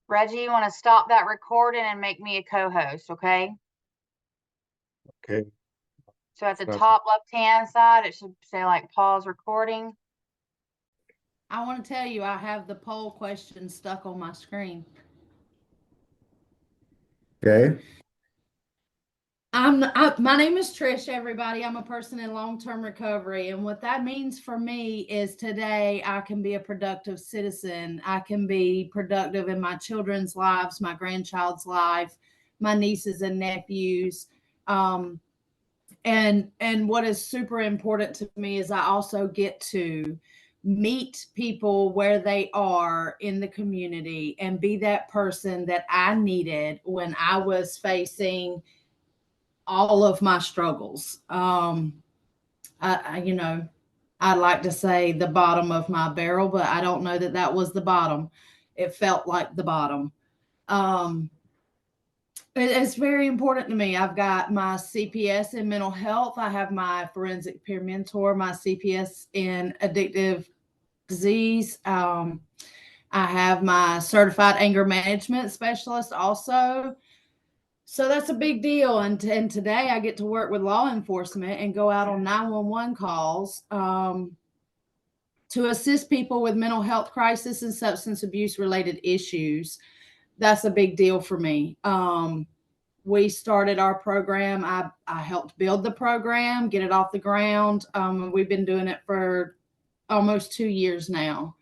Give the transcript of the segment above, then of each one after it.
Reggie, you want to stop that recording and make me a co-host, okay? Okay. So at the top left-hand side, it should say like pause recording. I want to tell you, I have the poll question stuck on my screen. Okay. My name is Trysh, everybody. I'm a person in long-term recovery. And what that means for me is today I can be a productive citizen. I can be productive in my children's lives, my grandchild's life, my nieces and nephews. And what is super important to me is I also get to meet people where they are in the community and be that person that I needed when I was facing all of my struggles. I'd like to say the bottom of my barrel, but I don't know that that was the bottom. It felt like the bottom. It's very important to me. I've got my CPS in mental health. I have my forensic peer mentor, my CPS in addictive disease. I have my certified anger management specialist also. So that's a big deal. And today I get to work with law enforcement and go out on 911 calls to assist people with mental health crisis and substance abuse related issues. That's a big deal for me. We started our program. I helped build the program, get it off the ground. We've been doing it for almost 2 years now.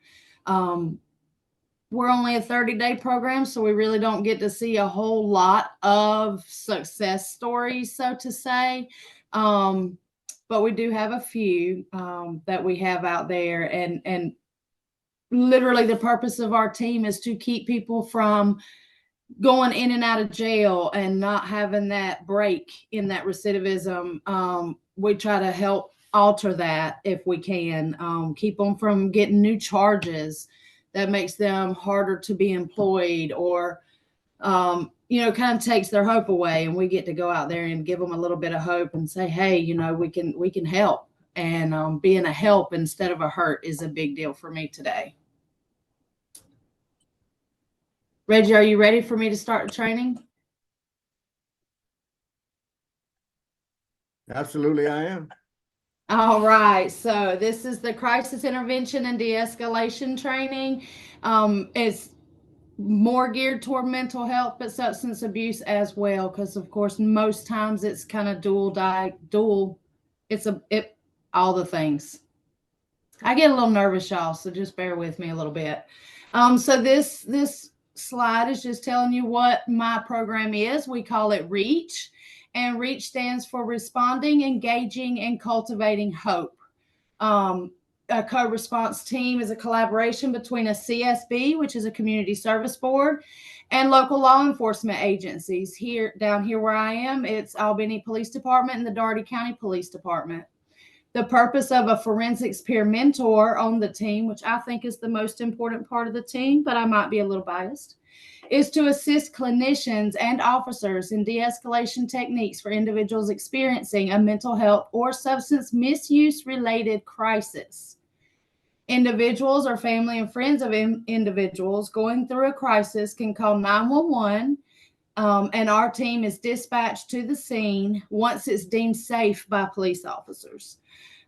We're only a 30-day program, so we really don't get to see a whole lot of success stories, so to say. But we do have a few that we have out there. And literally the purpose of our team is to keep people from going in and out of jail and not having that break in that recidivism. We try to help alter that if we can, keep them from getting new charges that makes them harder to be employed, or kind of takes their hope away. And we get to go out there and give them a little bit of hope and say, hey, we can help. And being a help instead of a hurt is a big deal for me today. Reggie, are you ready for me to start the training? Absolutely, I am. All right. So this is the crisis intervention and de-escalation training. It's more geared toward mental health, but substance abuse as well, because of course most times it's kind of dual. It's all the things. I get a little nervous, y'all, so just bear with me a little bit. So this slide is just telling you what my program is. We call it REACH, and REACH stands for Responding, Engaging, and Cultivating Hope. A co-response team is a collaboration between a CSB, which is a community service board, and local law enforcement agencies. Down here where I am, it's Albany Police Department and the Dougherty County Police Department. The purpose of a forensics peer mentor on the team, which I think is the most important part of the team, but I might be a little biased, is to assist clinicians and officers in de-escalation techniques for individuals experiencing a mental health or substance misuse related crisis. Individuals or family and friends of individuals going through a crisis can call 911, and our team is dispatched to the scene once it's deemed safe by police officers.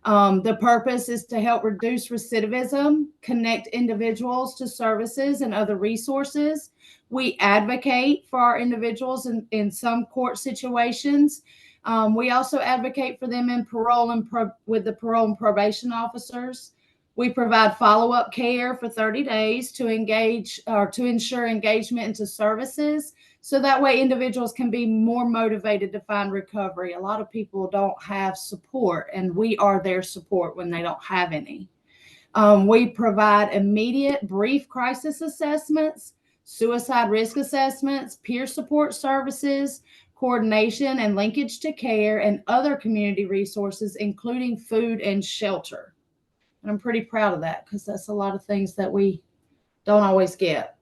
The purpose is to help reduce recidivism, connect individuals to services and other resources. We advocate for our individuals in some court situations. We also advocate for them in parole and with the parole and probation officers. We provide follow-up care for 30 days to engage or to ensure engagement into services. So that way individuals can be more motivated to find recovery. A lot of people don't have support, and we are their support when they don't have any. We provide immediate brief crisis assessments, suicide risk assessments, peer support services, coordination and linkage to care, and other community resources, including food and shelter. And I'm pretty proud of that because that's a lot of things that we don't always get.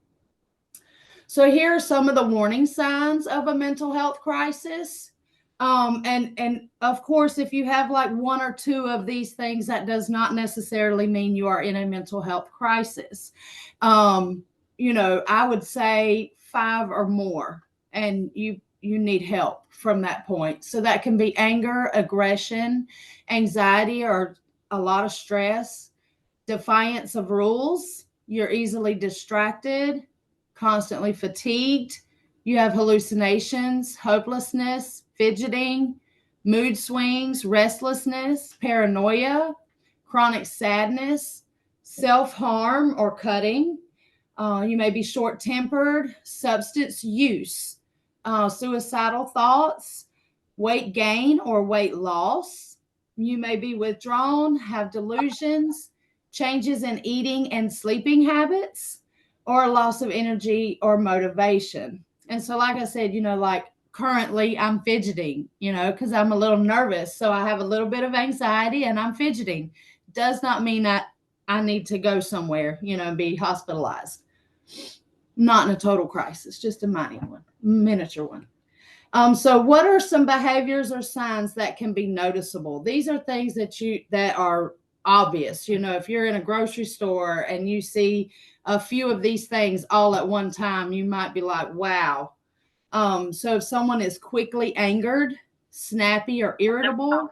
So here are some of the warning signs of a mental health crisis. And of course, if you have like one or two of these things, that does not necessarily mean you are in a mental health crisis. I would say 5 or more, and you need help from that point. So that can be anger, aggression, anxiety, or a lot of stress, defiance of rules. You're easily distracted, constantly fatigued. You have hallucinations, hopelessness, fidgeting, mood swings, restlessness, paranoia, chronic sadness, self harm or cutting. You may be short tempered, substance use, suicidal thoughts, weight gain or weight loss. You may be withdrawn, have delusions, changes in eating and sleeping habits, or a loss of energy or motivation. And so, like I said, like currently I'm fidgeting, because I'm a little nervous. So I have a little bit of anxiety and I'm fidgeting. Does not mean that I need to go somewhere, and be hospitalized. Not in a total crisis, just a miniature one. So what are some behaviors or signs that can be noticeable? These are things that are obvious. If you're in a grocery store and you see a few of these things all at one time, you might be like, wow. So if someone is quickly angered, snappy or irritable,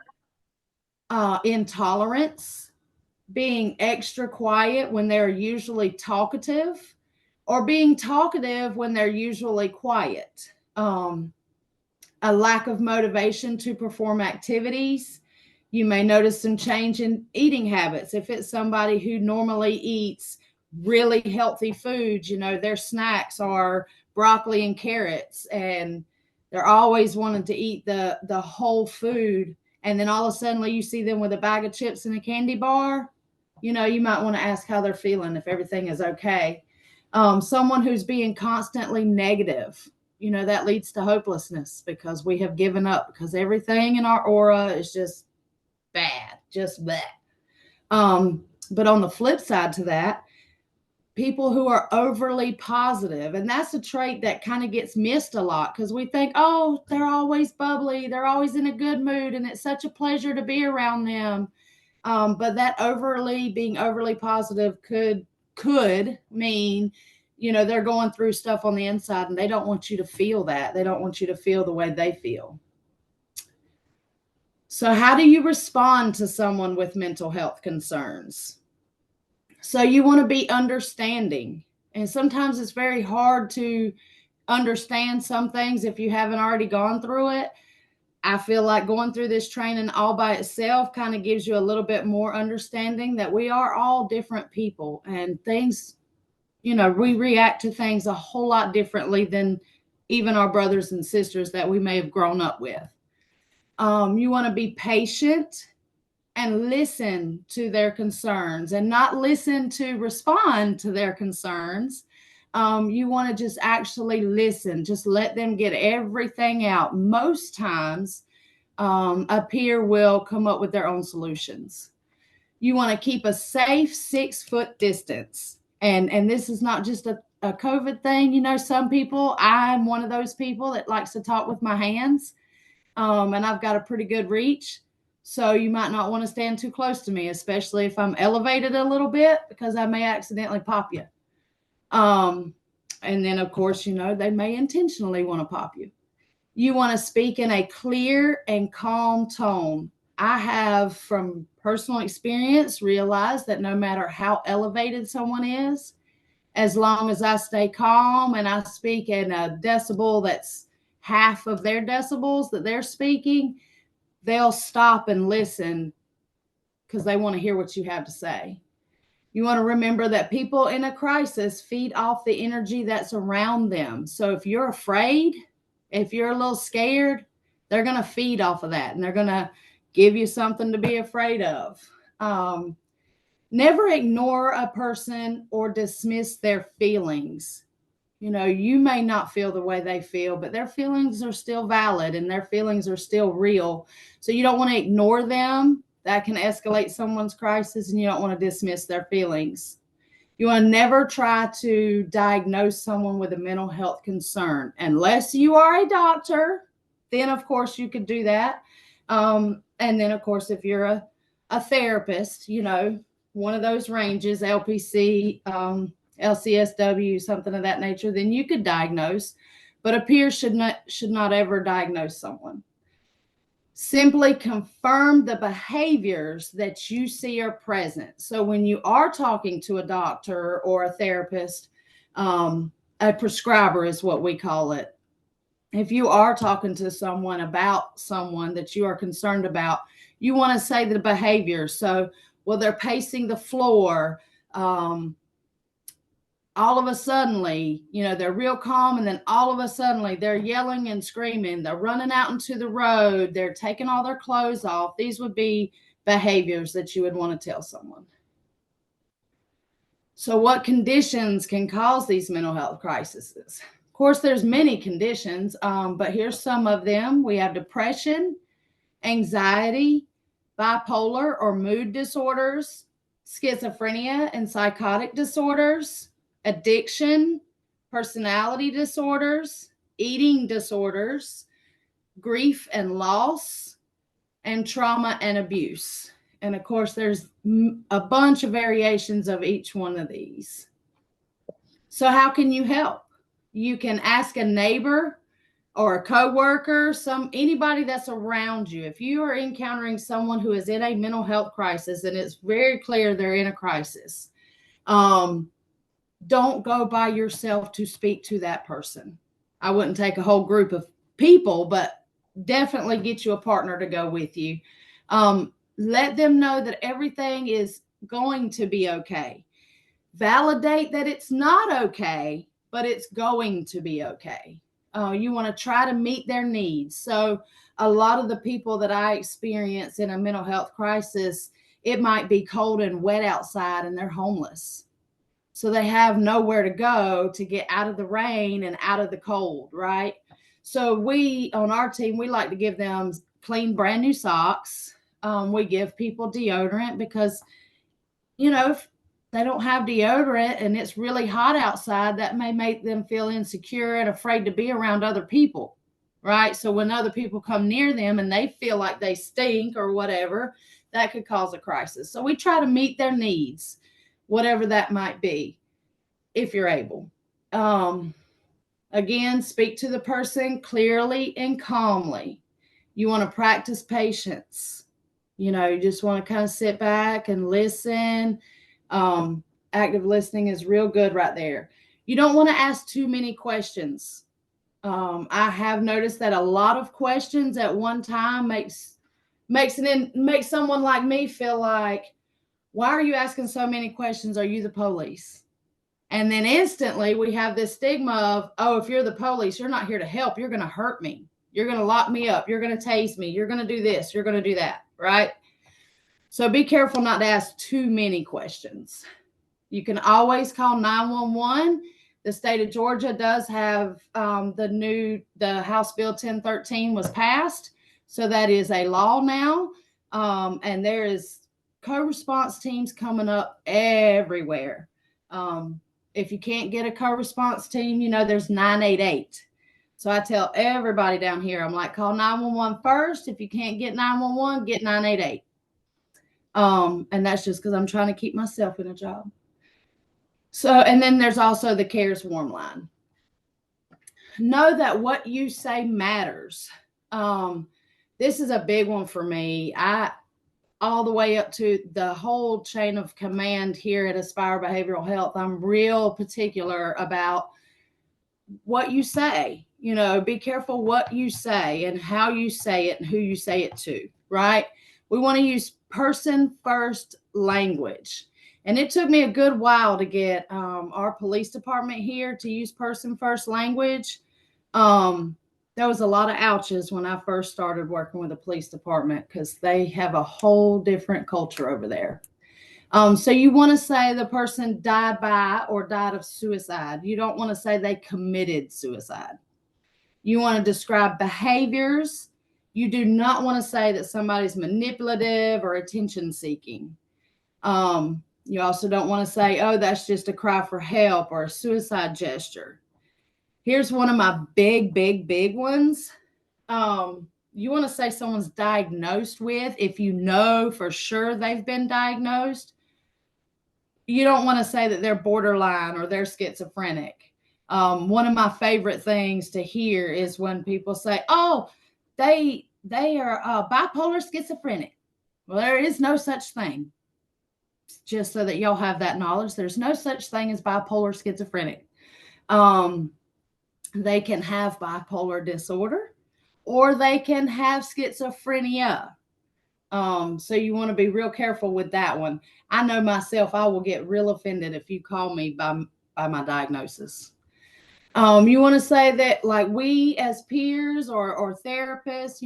intolerance, being extra quiet when they're usually talkative, or being talkative when they're usually quiet. A lack of motivation to perform activities. You may notice some change in eating habits. If it's somebody who normally eats really healthy foods, their snacks are broccoli and carrots, and they're always wanting to eat the whole food. And then all of a sudden you see them with a bag of chips and a candy bar, you might want to ask how they're feeling, if everything is okay. Someone who's being constantly negative, that leads to hopelessness because we have given up, because everything in our aura is just bad, just bad. But on the flip side to that, people who are overly positive, and that's a trait that kind of gets missed a lot because we think, oh, they're always bubbly, they're always in a good mood, and it's such a pleasure to be around them. But that being overly positive could mean, they're going through stuff on the inside and they don't want you to feel that. They don't want you to feel the way they feel. So how do you respond to someone with mental health concerns? So you want to be understanding. And sometimes it's very hard to understand some things if you haven't already gone through it. I feel like going through this training all by itself kind of gives you a little bit more understanding that we are all different people, and things, we react to things a whole lot differently than even our brothers and sisters that we may have grown up with. You want to be patient and listen to their concerns, and not listen to respond to their concerns. You want to just actually listen, just let them get everything out. Most times, a peer will come up with their own solutions. You want to keep a safe 6-foot distance. And this is not just a COVID thing. Some people, I'm one of those people that likes to talk with my hands. And I've got a pretty good reach. So you might not want to stand too close to me, especially if I'm elevated a little bit, because I may accidentally pop you. And then, of course, they may intentionally want to pop you. You want to speak in a clear and calm tone. I have, from personal experience, realized that no matter how elevated someone is, as long as I stay calm and I speak in a decibel that's half of their decibels that they're speaking, they'll stop and listen because they want to hear what you have to say. You want to remember that people in a crisis feed off the energy that's around them. So if you're afraid, if you're a little scared, they're going to feed off of that, and they're going to give you something to be afraid of. Never ignore a person or dismiss their feelings. You may not feel the way they feel, but their feelings are still valid and their feelings are still real. So you don't want to ignore them. That can escalate someone's crisis, and you don't want to dismiss their feelings. You want to never try to diagnose someone with a mental health concern unless you are a doctor. Then, of course, you could do that. And then, of course, if you're a therapist, one of those ranges, LPC, LCSW, something of that nature, then you could diagnose, but a peer should not ever diagnose someone. Simply confirm the behaviors that you see are present. So when you are talking to a doctor or a therapist, a prescriber is what we call it. If you are talking to someone about someone that you are concerned about, you want to say the behaviors. So, well, they're pacing the floor. All of a suddenly, they're real calm, and then all of a suddenly they're yelling and screaming. They're running out into the road. They're taking all their clothes off. These would be behaviors that you would want to tell someone. So what conditions can cause these mental health crises? Of course, there's many conditions, but here's some of them. We have depression, anxiety, bipolar or mood disorders, schizophrenia and psychotic disorders, addiction, personality disorders, eating disorders, grief and loss, and trauma and abuse. And of course, there's a bunch of variations of each one of these. So how can you help? You can ask a neighbor or a coworker, anybody that's around you. If you are encountering someone who is in a mental health crisis and it's very clear they're in a crisis, don't go by yourself to speak to that person. I wouldn't take a whole group of people, but definitely get you a partner to go with you. Let them know that everything is going to be okay. Validate that it's not okay, but it's going to be okay. You want to try to meet their needs. So a lot of the people that I experience in a mental health crisis, it might be cold and wet outside and they're homeless. So they have nowhere to go to get out of the rain and out of the cold, right? So we, on our team, we like to give them clean, brand new socks. We give people deodorant because, if they don't have deodorant and it's really hot outside, that may make them feel insecure and afraid to be around other people, right? So when other people come near them and they feel like they stink or whatever, that could cause a crisis. So we try to meet their needs, whatever that might be, if you're able. Again, speak to the person clearly and calmly. You want to practice patience. You just want to kind of sit back and listen. Active listening is real good right there. You don't want to ask too many questions. I have noticed that a lot of questions at one time makes someone like me feel like, why are you asking so many questions? Are you the police? And then instantly we have this stigma of, oh, if you're the police, you're not here to help. You're going to hurt me. You're going to lock me up. You're going to tase me. You're going to do this. You're going to do that. Right? So be careful not to ask too many questions. You can always call 911. The state of Georgia does have the House Bill 1013 was passed. So that is a law now. And there is co-response teams coming up everywhere. If you can't get a co-response team, there's 988. So I tell everybody down here, I'm like, call 911 first. If you can't get 911, get 988. And that's just because I'm trying to keep myself in a job. So, and then there's also the CARES warm line. Know that what you say matters. This is a big one for me. All the way up to the whole chain of command here at Aspire Behavioral Health, I'm real particular about what you say. Be careful what you say and how you say it and who you say it to, right? We want to use person first language. And it took me a good while to get our police department here to use person first language. There was a lot of ouches when I first started working with the police department because they have a whole different culture over there. So you want to say the person died by or died of suicide. You don't want to say they committed suicide. You want to describe behaviors. You do not want to say that somebody's manipulative or attention seeking. You also don't want to say, oh, that's just a cry for help or a suicide gesture. Here's one of my big ones. You want to say someone's diagnosed with, if you know for sure they've been diagnosed, you don't want to say that they're borderline or they're schizophrenic. One of my favorite things to hear is when people say, "Oh, they are bipolar schizophrenic." Well, there is no such thing. Just so that y'all have that knowledge, there's no such thing as bipolar schizophrenic. Um, they can have bipolar disorder, or they can have schizophrenia. So you want to be real careful with that one. I know myself, I will get real offended if you call me by my diagnosis. You want to say that, like, we as peers or therapists,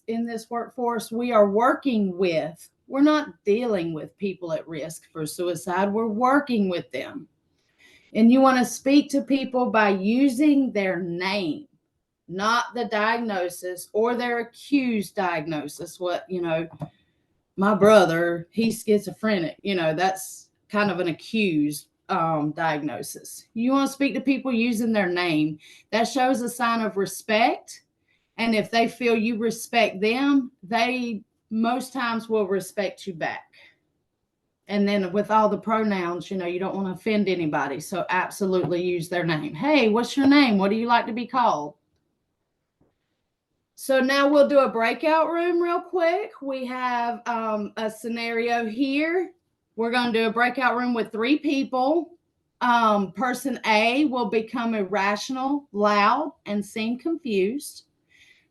in this workforce, we are working with. We're not dealing with people at risk for suicide. We're working with them. And you want to speak to people by using their name, not the diagnosis or their accused diagnosis. My brother, he's schizophrenic. That's kind of an accused diagnosis. You want to speak to people using their name. That shows a sign of respect. And if they feel you respect them, they most times will respect you back. And then with all the pronouns, you don't want to offend anybody. So absolutely use their name. Hey, what's your name? What do you like to be called? So now we'll do a breakout room real quick. We have a scenario here. We're going to do a breakout room with 3 people. Person A will become irrational, loud, and seem confused.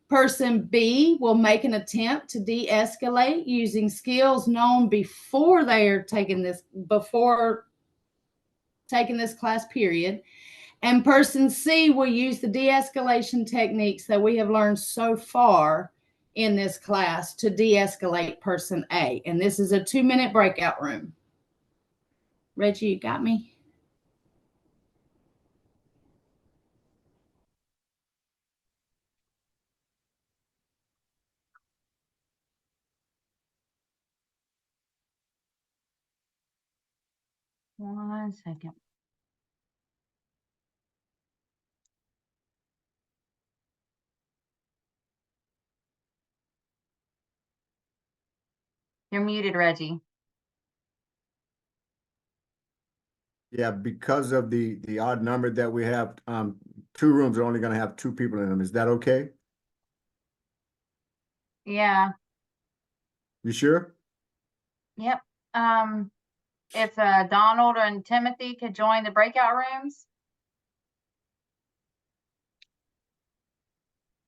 Person B will make an attempt to de-escalate using skills known before taking this class period. And person C will use the de-escalation techniques that we have learned so far in this class to de-escalate person A. And this is a 2-minute breakout room. Reggie, you got me? One second. You're muted, Reggie. Yeah, because of the odd number that we have, 2 rooms are only going to have 2 people in them. Is that okay? Yeah. You sure? Yep. If Donald and Timothy could join the breakout rooms.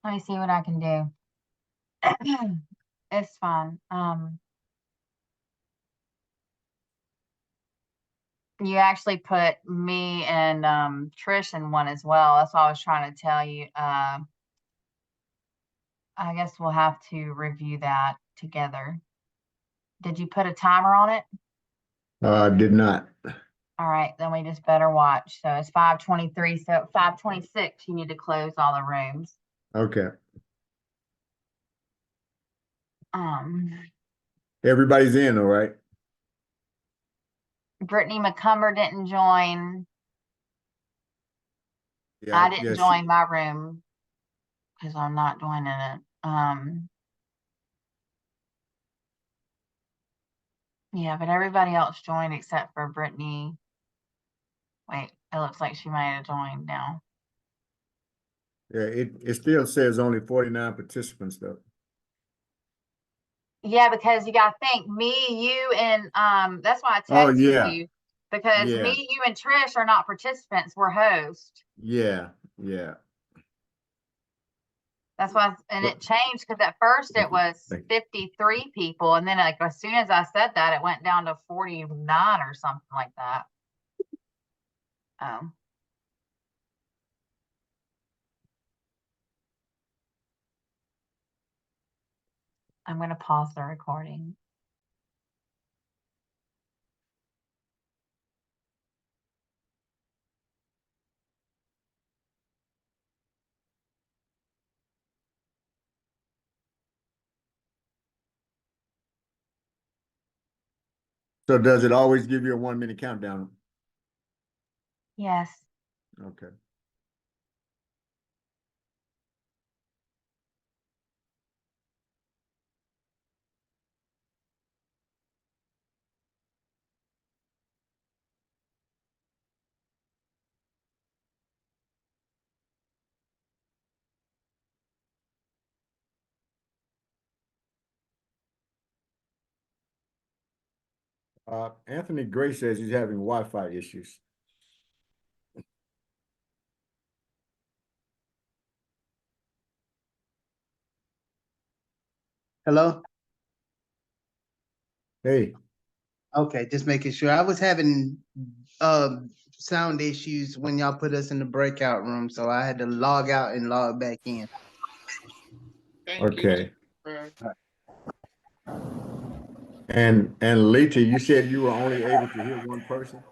Let me see what I can do. It's fine. You actually put me and Trysh in one as well. That's what I was trying to tell you. I guess we'll have to review that together. Did you put a timer on it? Did not. All right, then we just better watch. So it's 5:23. So at 5:26, you need to close all the rooms. Okay. Everybody's in, all right? Brittany McCumber didn't join. Yeah, I didn't join my room because I'm not joining it. Yeah, but everybody else joined except for Brittany. Wait, it looks like she might have joined now. Yeah, it still says only 49 participants though. Yeah, because you gotta think me, you, and that's why I Oh, texted yeah. you. Because Yeah. me, you, and Trish are not participants, we're hosts. Yeah. That's why, and it changed because at first it was 53 people, and then like as soon as I said that, it went down to 49 or something like that. Oh. I'm gonna pause the recording. So does it always give you a 1-minute countdown? Yes. Okay. Anthony Gray says he's having Wi-Fi issues. Hello? Hey, Okay, just making sure. I was having sound issues when y'all put us in the breakout room, so I had to log out and log back in. Thank you. okay. And Lita, you said you were only able to hear one person?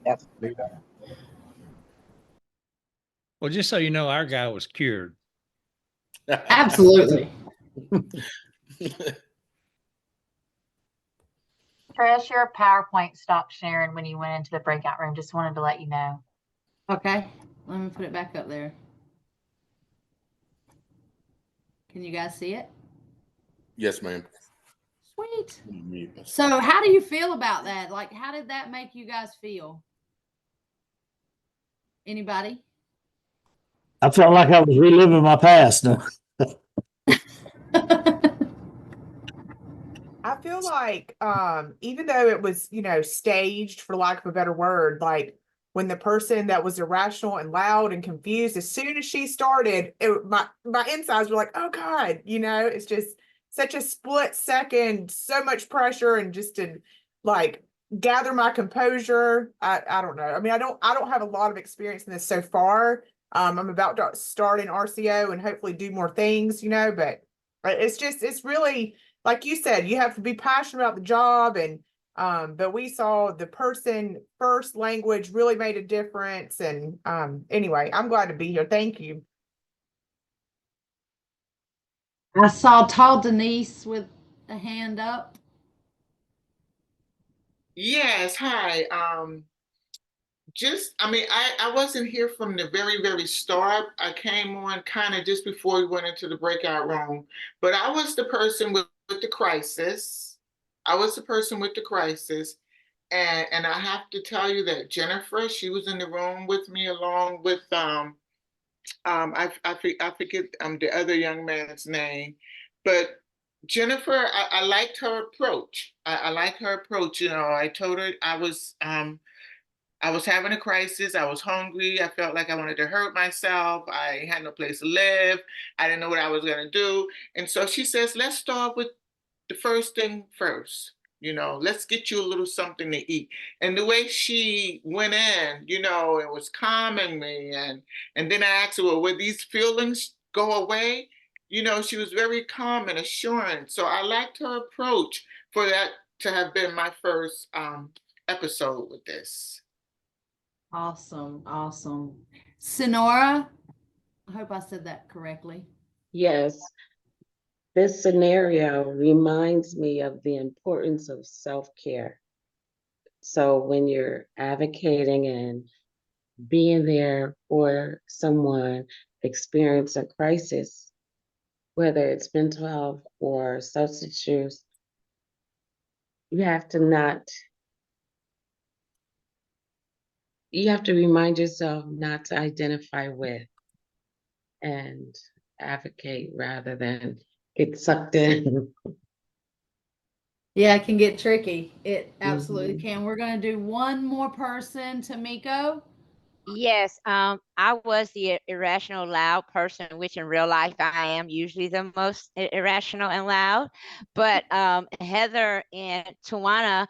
Yes. Lita? Well, just so you know, our guy was cured. Absolutely. Trish, your PowerPoint stopped sharing when you went into the breakout room. Just wanted to let you know. Okay, let me put it back up there. Can you guys see it? Yes, ma'am. Sweet. So how do you feel about that? Like, how did that make you guys feel? Anybody? I felt like I was reliving my past. I feel like even though it was, staged for lack of a better word, like when the person that was irrational and loud and confused, as soon as she started, my insides were like, oh God, it's just such a split second, so much pressure, and just to like gather my composure. I don't know. I mean, I don't have a lot of experience in this so far. I'm about to start in RCO and hopefully do more things, but it's really, like you said, you have to be passionate about the job, and but we saw the person first language really made a difference. And anyway, I'm glad to be here. Thank you. I saw tall Denise with a hand up. Yes, hi. I wasn't here from the very, very start. I came on kind of just before we went into the breakout room, but I was the person with the crisis. I was the person with the crisis. And I have to tell you that Jennifer, she was in the room with me along with I forget the other young man's name, but Jennifer, I liked her approach. I like her approach. I told her I was having a crisis. I was hungry. I felt like I wanted to hurt myself. I had no place to live. I didn't know what I was going to do. And so she says, let's start with the first thing first. Let's get you a little something to eat. And the way she went in, it was calming me. And then I asked her, well, will these feelings go away? She was very calm and assuring. So I liked her approach for that to have been my first episode with this. Awesome. Awesome. Sonora, I hope I said that correctly. Yes, this scenario reminds me of the importance of self-care. So when you're advocating and being there for someone experiencing a crisis, whether it's mental health or substance use, you have to remind yourself not to identify with and advocate rather than get sucked in. Yeah, it can get tricky. It absolutely Mhm. can. We're going to do one more person, Tamiko. Yes, I was the irrational loud person, which in real life I am usually the most irrational and loud. But Heather and Tawana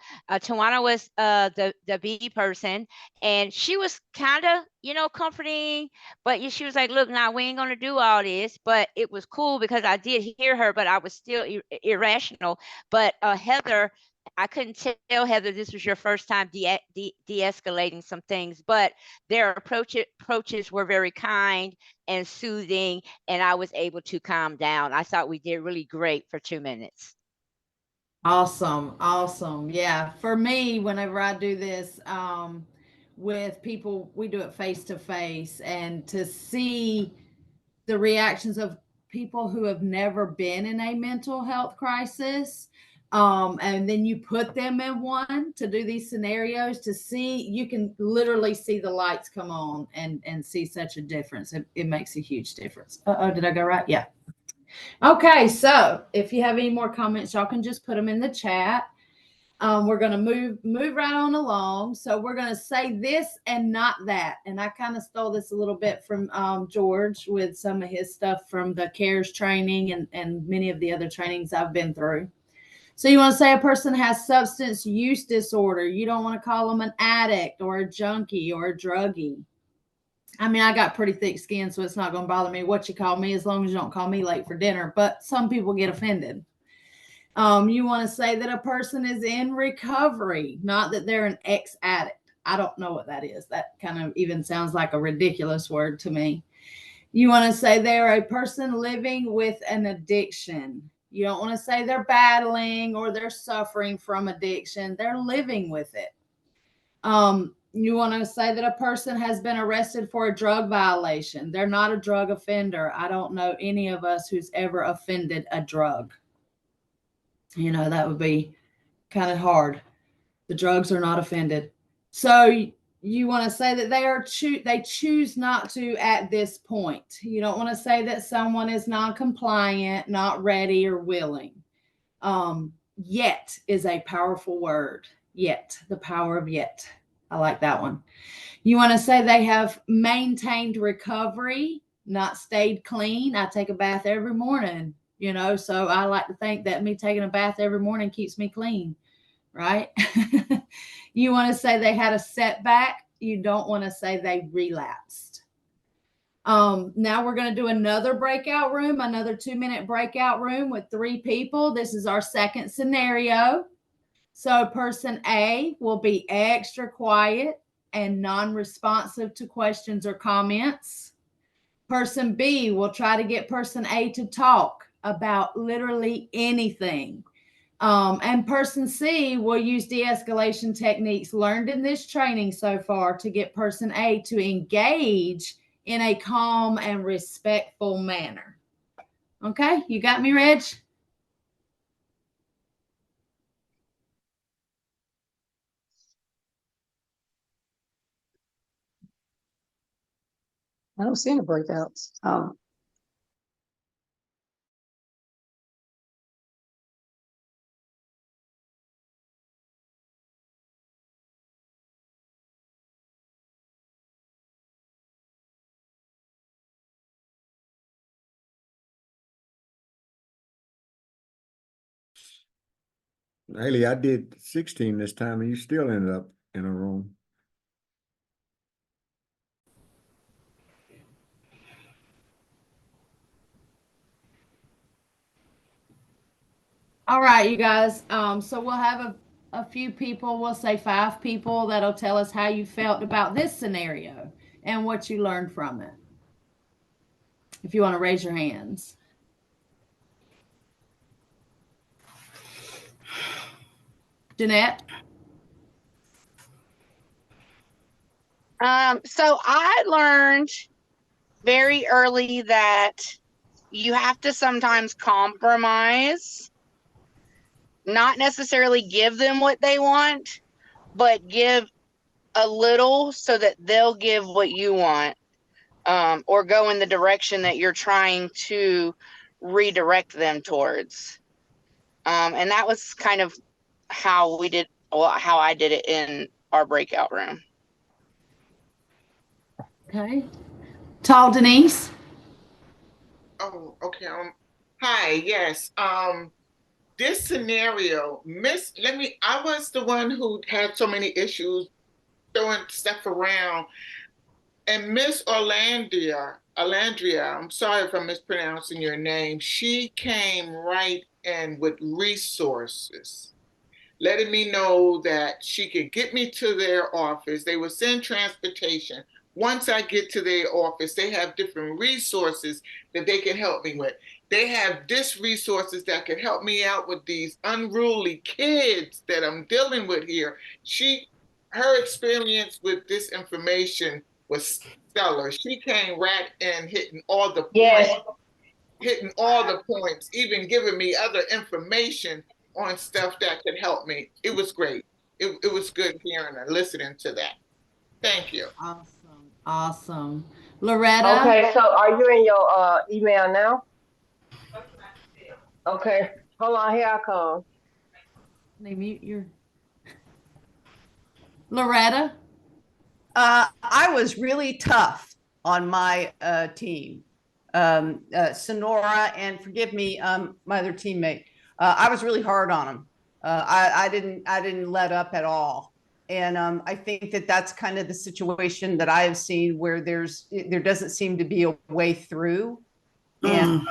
was the B person, and she was kind of comforting, but she was like, "Look, now we ain't gonna do all this," but it was cool because I did hear her, but I was still irrational. But Heather. I couldn't tell Heather this was your first time de-escalating some things, but their approaches were very kind and soothing, and I was able to calm down. I thought we did really great for 2 minutes. Awesome. Awesome. Yeah. For me, whenever I do this with people, we do it face to face, and to see the reactions of people who have never been in a mental health crisis. And then you put them in one to do these scenarios to see, you can literally see the lights come on and see such a difference. It makes a huge difference. Uh-oh, did I go right? Yeah. Okay, so if you have any more comments, y'all can just put them in the chat. We're gonna move right on along. So we're gonna say this and not that. And I kind of stole this a little bit from George with some of his stuff from the CARES training and many of the other trainings I've been through. So you want to say a person has substance use disorder. You don't want to call them an addict or a junkie or a druggie. I mean, I got pretty thick skin, so it's not going to bother me what you call me as long as you don't call me late for dinner. But some people get offended. You want to say that a person is in recovery, not that they're an ex-addict. I don't know what that is. That kind of even sounds like a ridiculous word to me. You want to say they're a person living with an addiction. You don't want to say they're battling or they're suffering from addiction. They're living with it. You want to say that a person has been arrested for a drug violation. They're not a drug offender. I don't know any of us who's ever offended a drug. You know, that would be kind of hard. The drugs are not offended. So you want to say that they choose not to at this point. You don't want to say that someone is non-compliant, not ready or willing. Yet is a powerful word. Yet, the power of yet. I like that one. You want to say they have maintained recovery, not stayed clean. I take a bath every morning, you know, so I like to think that me taking a bath every morning keeps me clean, right? You want to say they had a setback. You don't want to say they relapsed. Now we're going to do another breakout room, another 2-minute breakout room with 3 people. This is our second scenario. So person A will be extra quiet and non-responsive to questions or comments. Person B will try to get person A to talk about literally anything. And person C will use de-escalation techniques learned in this training so far to get person A to engage in a calm and respectful manner. Okay, you got me, Reg? I don't see any breakouts. Haley, I did 16 this time and you still ended up in a room. All right, you guys. So we'll have a few people, we'll say 5 people that'll tell us how you felt about this scenario and what you learned from it. If you want to raise your hands. Jeanette? So I learned very early that you have to sometimes compromise, not necessarily give them what they want, but give a little so that they'll give what you want, or go in the direction that you're trying to redirect them towards. And that was kind of how I did it in our breakout room. Okay. Tall Denise? Oh, okay. Hi, yes. This scenario, I was the one who had so many issues throwing stuff around. And Miss Orlandria, I'm sorry if I'm mispronouncing your name, she came right in with resources, letting me know that she could get me to their office. They would send transportation. Once I get to their office, they have different resources that they can help me with. They have this resources that can help me out with these unruly kids that I'm dealing with here. Her experience with this information was stellar. She came right in hitting all the points, even giving me other information on stuff that could help me. It was great. It was good hearing and listening to that. Thank you. Awesome. Awesome. Loretta? Okay, so are you in your email now? Okay, hold on, here I come. They mute your Loretta. I was really tough on my team. Sonora, and forgive me, my other teammate. I was really hard on them. I didn't let up at all. And I think that that's kind of the situation that I have seen where there doesn't seem to be a way through. And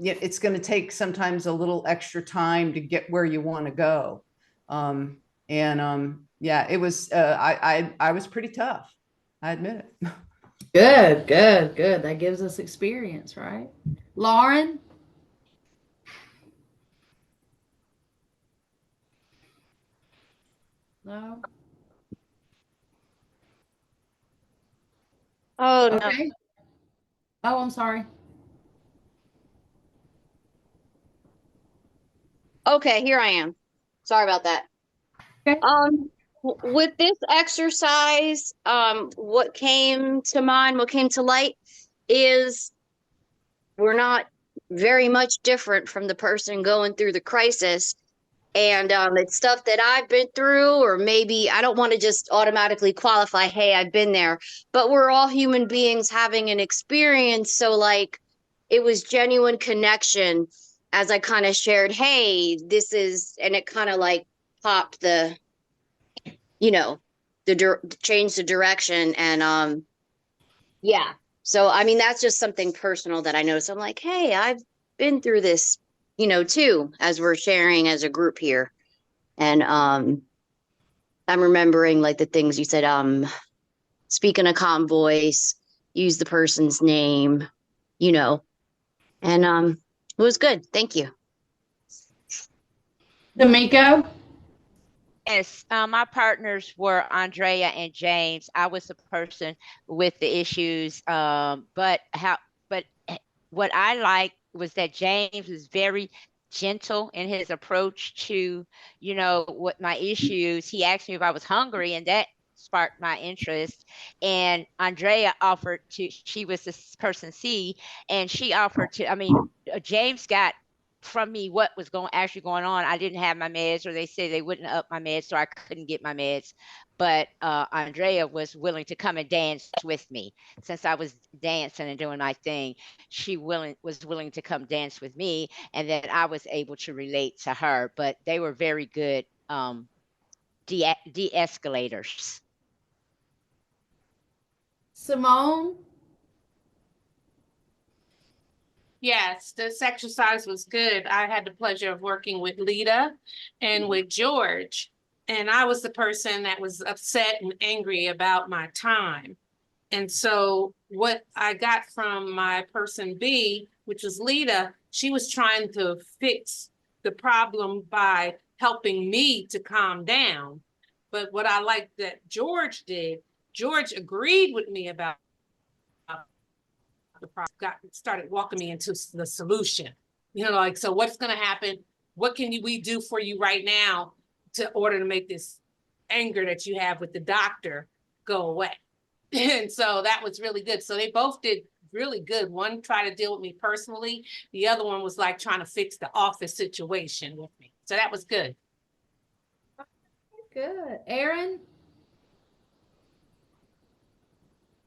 it's going to take sometimes a little extra time to get where you want to go. Yeah, it was, I was pretty tough. I admit it. Good, good, good. That gives us experience, right? Lauren? No? Oh, no. Okay. Oh, I'm sorry. Okay, here I am. Sorry about that. Okay. With this exercise, what came to mind, what came to light is we're not very much different from the person going through the crisis. And it's stuff that I've been through, or maybe I don't want to just automatically qualify, hey, I've been there, but we're all human beings having an experience. So like it was genuine connection as I kind of shared, hey, this is, and it kind of like popped the, you know, change the direction. And yeah. So I mean, that's just something personal that I noticed. I'm like, hey, I've been through this, too, as we're sharing as a group here. And I'm remembering like the things you said, speak in a calm voice, use the person's name, and it was good. Thank you. D'Amico? Yes, my partners were Andrea and James. I was the person with the issues, but what I liked was that James was very gentle in his approach to, what my issues. He asked me if I was hungry, and that sparked my interest. And Andrea offered to, she was this person C, and she offered to, James got from me what was actually going on. I didn't have my meds, or they said they wouldn't up my meds, so I couldn't get my meds. But Andrea was willing to come and dance with me. Since I was dancing and doing my thing, she was willing to come dance with me, and then I was able to relate to her. But they were very good de-escalators. Simone? Yes, this exercise was good. I had the pleasure of working with Lita and with George. And I was the person that was upset and angry about my time. And so what I got from my person B, which was Lita, she was trying to fix the problem by helping me to calm down. But what I liked that George did, George agreed with me about the problem, started walking me into the solution. Like, so what's going to happen? What can we do for you right now to order to make this anger that you have with the doctor go away? And so that was really good. So they both did really good. One tried to deal with me personally. The other one was like trying to fix the office situation with me. So that was good. Good. Erin?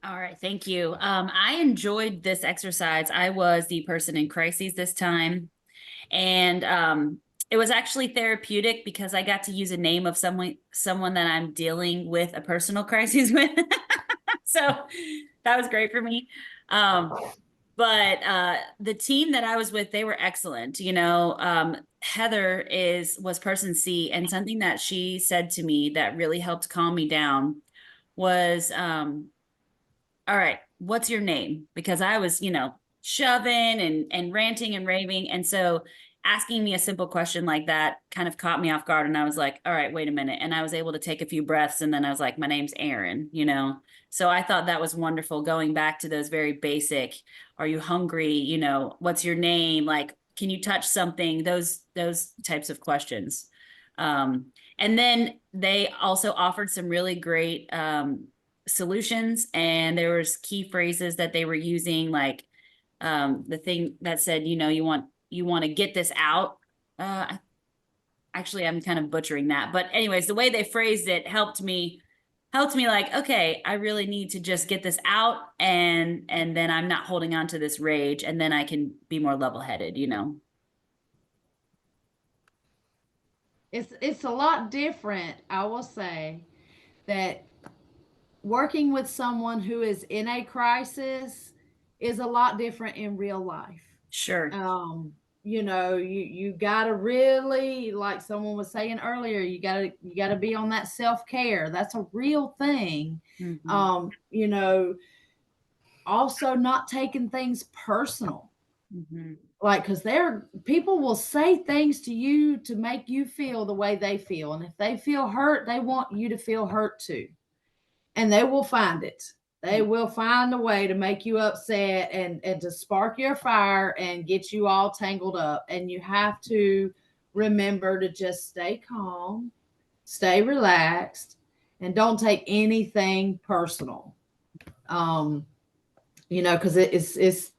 All right, thank you. I enjoyed this exercise. I was the person in crises this time, and it was actually therapeutic because I got to use a name of someone that I'm dealing with a personal crisis with. So that was great for me. But the team that I was with, they were excellent. Heather was person C, and something that she said to me that really helped calm me down was, all right, what's your name? Because I was, shoving and ranting and raving. And so asking me a simple question like that kind of caught me off guard. And I was like, all right, wait a minute. And I was able to take a few breaths. And then I was like, my name's Erin, So I thought that was wonderful, going back to those very basic, are you hungry? What's your name? Like, can you touch something? Those types of questions. And then they also offered some really great solutions, and there was key phrases that they were using, like the thing that said, you want you want to get this out. Actually, I'm kind of butchering that, but anyways, the way they phrased it helped me like, okay, I really need to just get this out, and then I'm not holding on to this rage, and then I can be more level-headed, you know. It's a lot different, I will say, that working with someone who is in a crisis is a lot different in real life. Sure. You know, you gotta really, like someone was saying earlier, you gotta be on that self-care. That's a real thing. Mm-hmm. You know, also not taking things personal. Mm-hmm. Like, because people will say things to you to make you feel the way they feel. And if they feel hurt, they want you to feel hurt too. And they will find it. They will find a way to make you upset and to spark your fire and get you all tangled up. And you have to remember to just stay calm, stay relaxed, and don't take anything personal. You know, because it's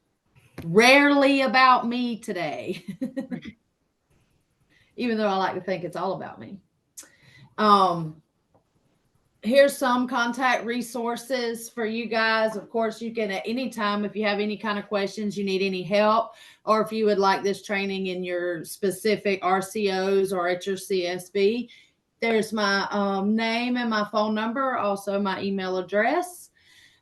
rarely about me today. Even though I like to think it's all about me. Here's some contact resources for you guys. Of course, you can at any time, if you have any kind of questions, you need any help, or if you would like this training in your specific RCOs or at your CSB, there's my name and my phone number, also my email address.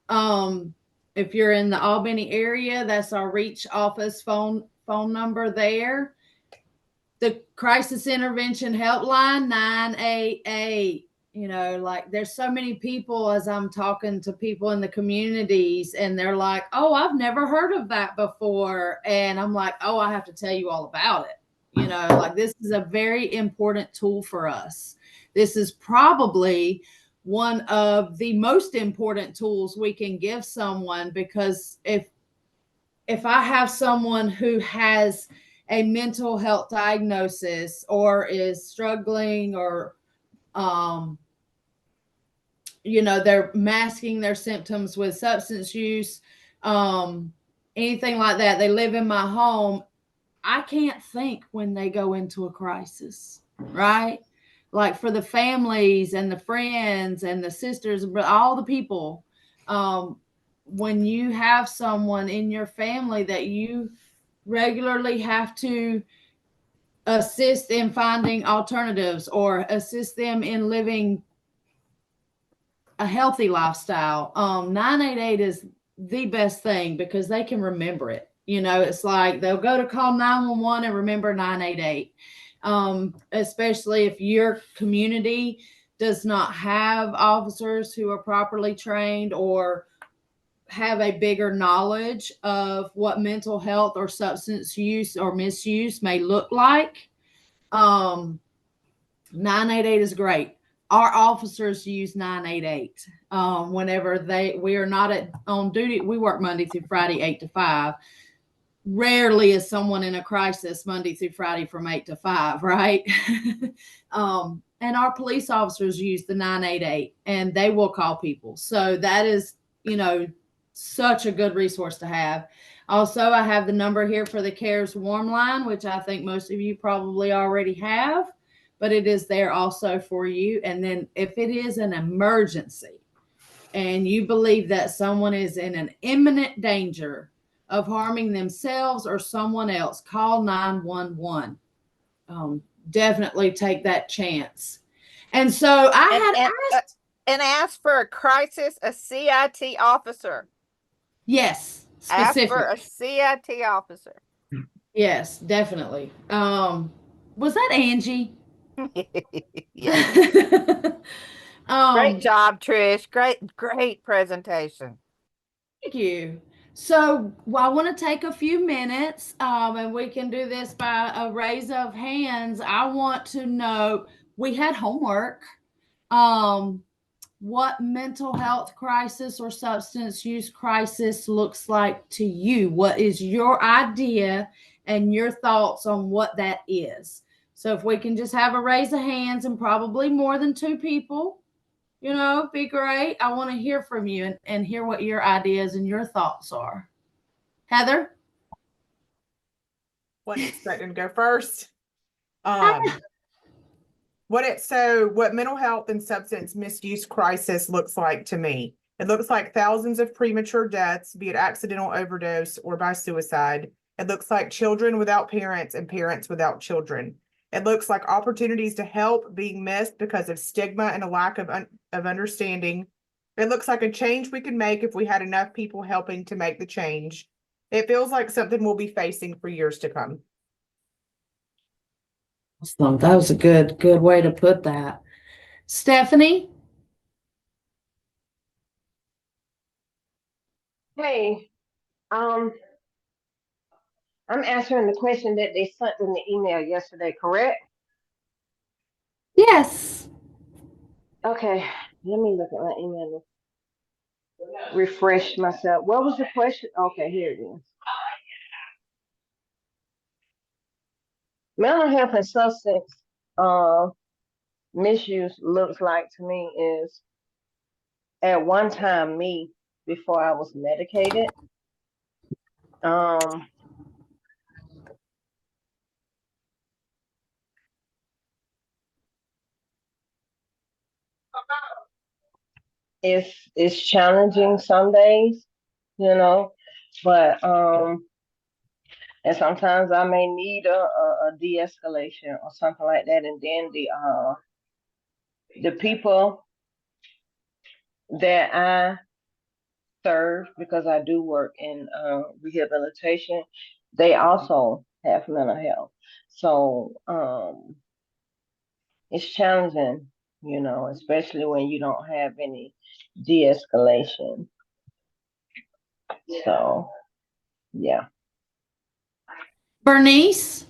If you're in the Albany area, that's our Reach office phone number there. The Crisis Intervention Helpline, 988. You know, like there's so many people as I'm talking to people in the communities and they're like, oh, I've never heard of that before. And I'm like, oh, I have to tell you all about it. You know, like this is a very important tool for us. This is probably one of the most important tools we can give someone, because if I have someone who has a mental health diagnosis or is struggling or you know, they're masking their symptoms with substance use, anything like that, they live in my home, I can't think when they go into a crisis, right? Like for the families and the friends and the sisters, but all the people, when you have someone in your family that you regularly have to assist in finding alternatives or assist them in living a healthy lifestyle, 988 is the best thing because they can remember it. You know, it's like they'll go to call 911 and remember 988. Especially if your community does not have officers who are properly trained or have a bigger knowledge of what mental health or substance use or misuse may look like. 988 is great. Our officers use 988 whenever we are not on duty. We work Monday through Friday, 8 to 5. Rarely is someone in a crisis Monday through Friday from 8 to 5, right? And our police officers use the 988 and they will call people. So that is, you know, such a good resource to have. Also, I have the number here for the CARES Warm Line, which I think most of you probably already have, but it is there also for you. And then if it is an emergency and you believe that someone is in an imminent danger of harming themselves or someone else, call 911. Definitely take that chance. And so and ask for a crisis, a CIT officer. Yes, specific. specific. Ask for a CIT officer. Yes, definitely. Was that Angie? Yes. Great job, Trish. Great presentation. Thank you. So I want to take a few minutes, and we can do this by a raise of hands. I want to know, we had homework. What mental health crisis or substance use crisis looks like to you? What is your idea and your thoughts on what that is? So if we can just have a raise of hands and probably more than 2 people, you know, be great. I want to hear from you and hear what your ideas and your thoughts are. Heather? Wasn't expecting to go first. What mental health and substance misuse crisis looks like to me. It looks like thousands of premature deaths, be it accidental overdose or by suicide. It looks like children without parents and parents without children. It looks like opportunities to help being missed because of stigma and a lack of understanding. It looks like a change we could make if we had enough people helping to make the change. It feels like something we'll be facing for years to come. Awesome. That was a good way to put that. Stephanie? Hey, I'm answering the question that they sent in the email yesterday, correct? Yes. Okay, let me look at my email and refresh myself. What was the question? Okay, here it is. Mental health and substance misuse looks like to me is at one time me before I was medicated. It's challenging some days, you know, but and sometimes I may need a de-escalation or something like that, and then the people that I serve, because I do work in rehabilitation, they also have mental health. So it's challenging, you know, especially when you don't have any de-escalation. So, yeah. Bernice?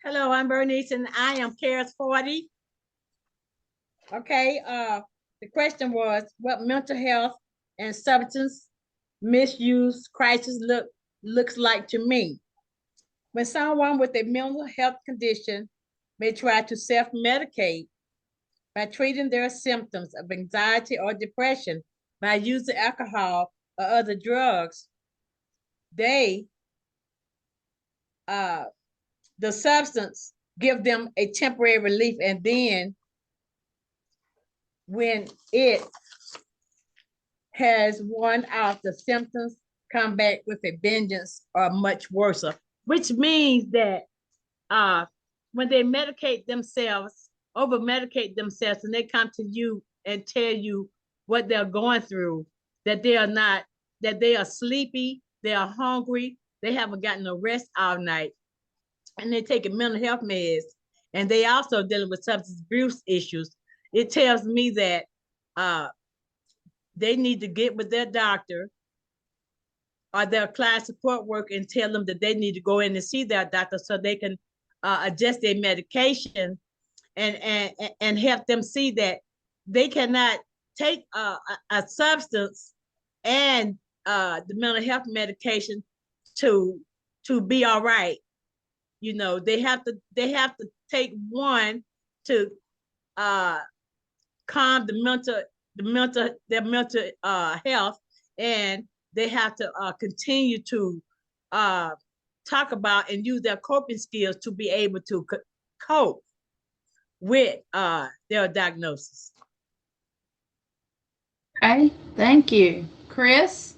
Hello, I'm Bernice, and I am CARES 40. Okay, the question was, what mental health and substance misuse crisis looks like to me? When someone with a mental health condition may try to self-medicate by treating their symptoms of anxiety or depression by using alcohol or other drugs, the substance give them a temporary relief, and then when it has worn out, the symptoms come back with a vengeance or much worse, which means that when they medicate themselves, over medicate themselves, and they come to you and tell you what they're going through, that they are sleepy, they are hungry, they haven't gotten a rest all night, and they're taking mental health meds, and they also dealing with substance abuse issues. It tells me that they need to get with their doctor or their client support worker and tell them that they need to go in and see their doctor so they can adjust their medication and help them see that they cannot take a substance and the mental health medication to be all right. You know, they have to take one to calm their mental health, and they have to continue to talk about and use their coping skills to be able to cope with their diagnosis. Okay, thank you. Chris?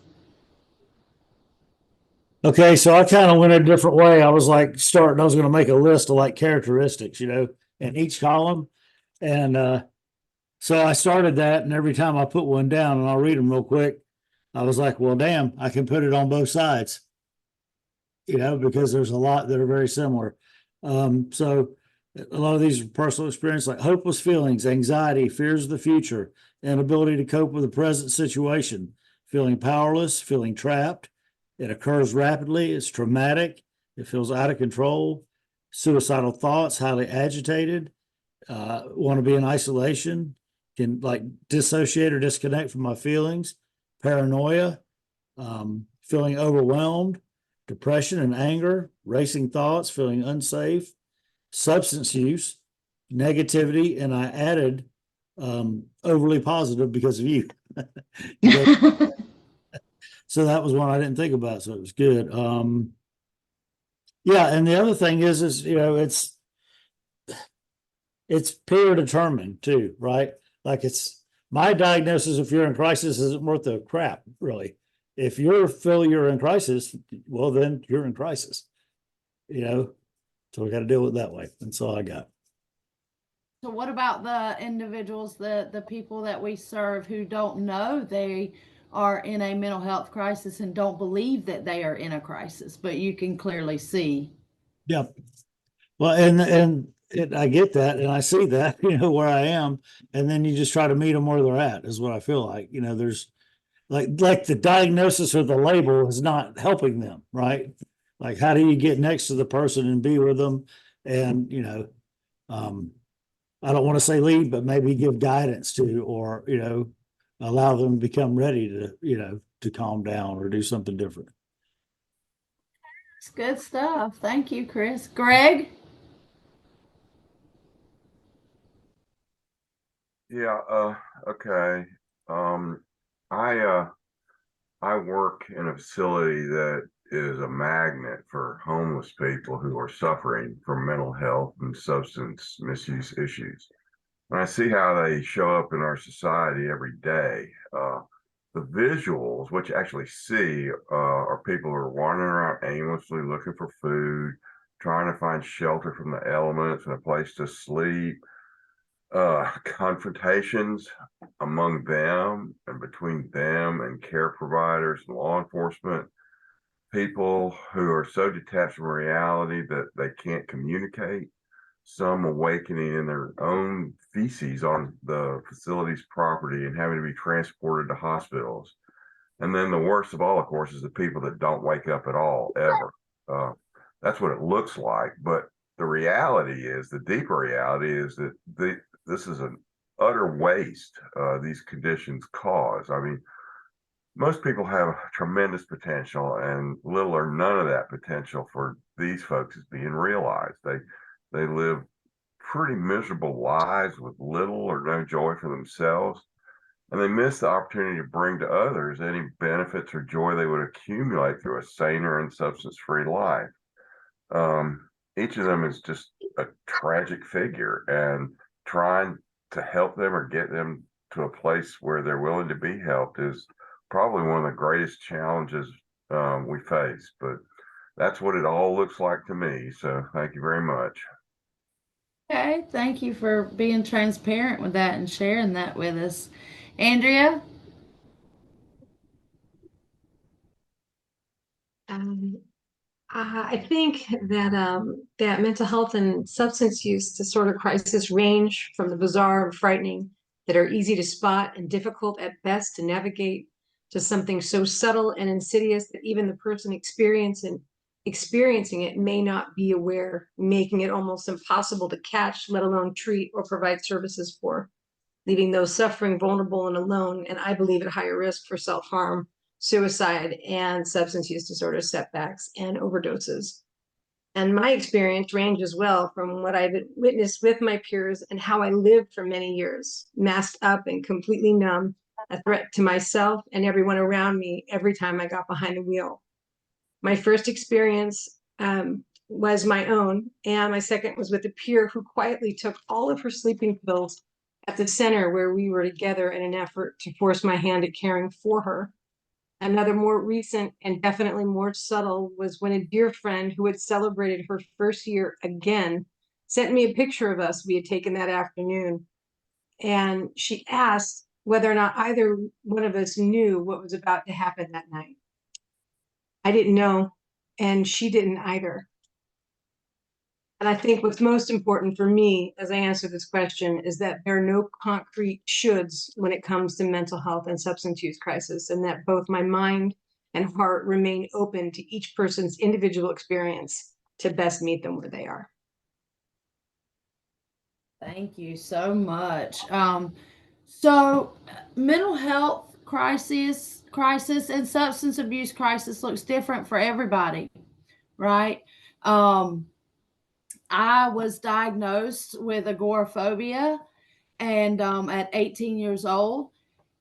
Okay, so I kind of went a different way. I was like I was going to make a list of like characteristics, you know, in each column. And so I started that, and every time I put one down, and I'll read them real quick, I was like, well, damn, I can put it on both sides, you know, because there's a lot that are very similar. So a lot of these are personal experience, like hopeless feelings, anxiety, fears of the future, inability to cope with the present situation, feeling powerless, feeling trapped. It occurs rapidly. It's traumatic. It feels out of control. Suicidal thoughts, highly agitated, want to be in isolation, can like dissociate or disconnect from my feelings, paranoia, feeling overwhelmed, depression and anger, racing thoughts, feeling unsafe, substance use, negativity, and I added overly positive because of you. So that was one I didn't think about. So it was good. Yeah. And the other thing is, you know, it's peer determined too, right? Like it's my diagnosis, if you're in crisis, isn't worth a crap, really. If you feel you're in crisis, well, then you're in crisis, you know? So we got to deal with it that way. That's all I got. So what about the individuals, the people that we serve who don't know they are in a mental health crisis and don't believe that they are in a crisis, but you can clearly see? Yep. Well, and I get that, and I see that, you know, where I am, and then you just try to meet them where they're at, is what I feel like. You know, there's like the diagnosis or the label is not helping them, right? Like, how do you get next to the person and be with them, and you know, I don't want to say lead, but maybe give guidance to, or you know, allow them to become ready to, you know, to calm down or do something different. It's good stuff. Thank you, Chris. Greg? Yeah, okay. I work in a facility that is a magnet for homeless people who are suffering from mental health and substance misuse issues. And I see how they show up in our society every day. The visuals, which you actually see, are people who are wandering around aimlessly looking for food, trying to find shelter from the elements and a place to sleep. Confrontations among them and between them and care providers and law enforcement, people who are so detached from reality that they can't communicate, some awakening in their own feces on the facility's property and having to be transported to hospitals. And then the worst of all, of course, is the people that don't wake up at all, ever. That's what it looks like. But the reality is, the deeper reality is that this is an utter waste these conditions cause. I mean, most people have tremendous potential, and little or none of that potential for these folks is being realized. They live pretty miserable lives with little or no joy for themselves, and they miss the opportunity to bring to others any benefits or joy they would accumulate through a saner and substance-free life. Each of them is just a tragic figure, and trying to help them or get them to a place where they're willing to be helped is probably one of the greatest challenges we face. But that's what it all looks like to me. So thank you very much. Okay, thank you for being transparent with that and sharing that with us. Andrea? I think that mental health and substance use disorder crisis range from the bizarre and frightening that are easy to spot and difficult at best to navigate to something so subtle and insidious that even the person experiencing it may not be aware, making it almost impossible to catch, let alone treat or provide services for, leaving those suffering vulnerable and alone, and I believe at higher risk for self-harm, suicide, and substance use disorder setbacks and overdoses. And my experience ranges as well from what I've witnessed with my peers and how I lived for many years, masked up and completely numb, a threat to myself and everyone around me every time I got behind the wheel. My first experience was my own, and my second was with a peer who quietly took all of her sleeping pills at the center where we were together in an effort to force my hand at caring for her. Another more recent and definitely more subtle was when a dear friend who had celebrated her first year again sent me a picture of us we had taken that afternoon. And she asked whether or not either one of us knew what was about to happen that night. I didn't know, and she didn't either. And I think what's most important for me as I answer this question is that there are no concrete shoulds when it comes to mental health and substance use crisis, and that both my mind and heart remain open to each person's individual experience to best meet them where they are. Thank you so much. So mental health crisis and substance abuse crisis looks different for everybody, right? I was diagnosed with agoraphobia and at 18 years old.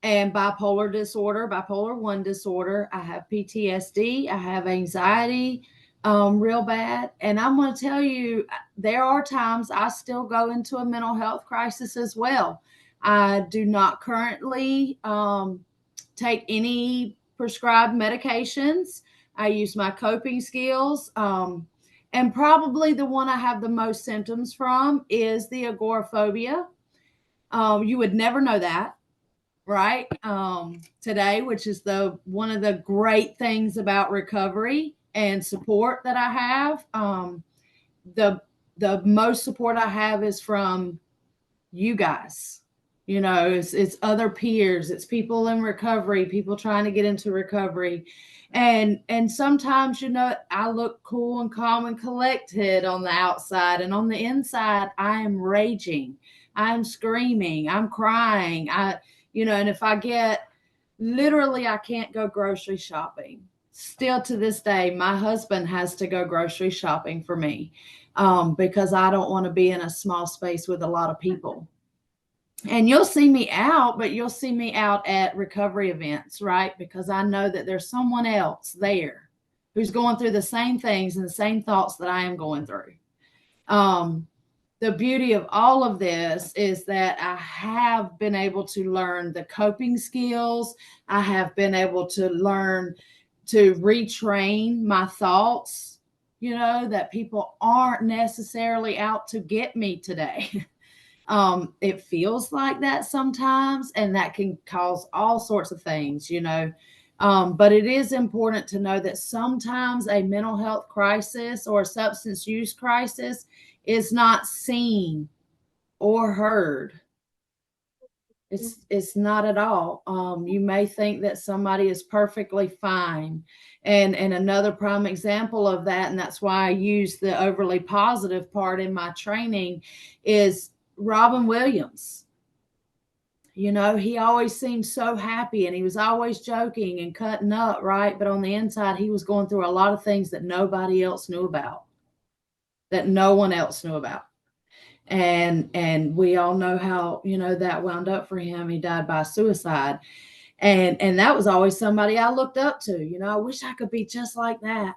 and bipolar disorder, bipolar 1 disorder. I have PTSD. I have anxiety real bad. And I'm going to tell you, there are times I still go into a mental health crisis as well. I do not currently take any prescribed medications. I use my coping skills. And probably the one I have the most symptoms from is the agoraphobia. You would never know that, right? Today, which is one of the great things about recovery and support that I have. The most support I have is from you guys. You know, it's other peers, it's people in recovery, people trying to get into recovery. And sometimes, you know, I look cool and calm and collected on the outside, and on the inside, I am raging. I'm screaming, I'm crying. And if I get, literally, I can't go grocery shopping. Still to this day, my husband has to go grocery shopping for me because I don't want to be in a small space with a lot of people. And you'll see me out, but you'll see me out at recovery events, right? Because I know that there's someone else there who's going through the same things and the same thoughts that I am going through. The beauty of all of this is that I have been able to learn the coping skills. I have been able to learn to retrain my thoughts, you know, that people aren't necessarily out to get me today. It feels like that sometimes, and that can cause all sorts of things, you know. But it is important to know that sometimes a mental health crisis or a substance use crisis is not seen or heard. It's not at all. You may think that somebody is perfectly fine. And another prime example of that, and that's why I use the overly positive part in my training, is Robin Williams. You know, he always seemed so happy and he was always joking and cutting up, right? But on the inside, he was going through a lot of things that nobody else knew about, that no one else knew about. And we all know how, you know, that wound up for him. He died by suicide. And that was always somebody I looked up to. You know, I wish I could be just like that.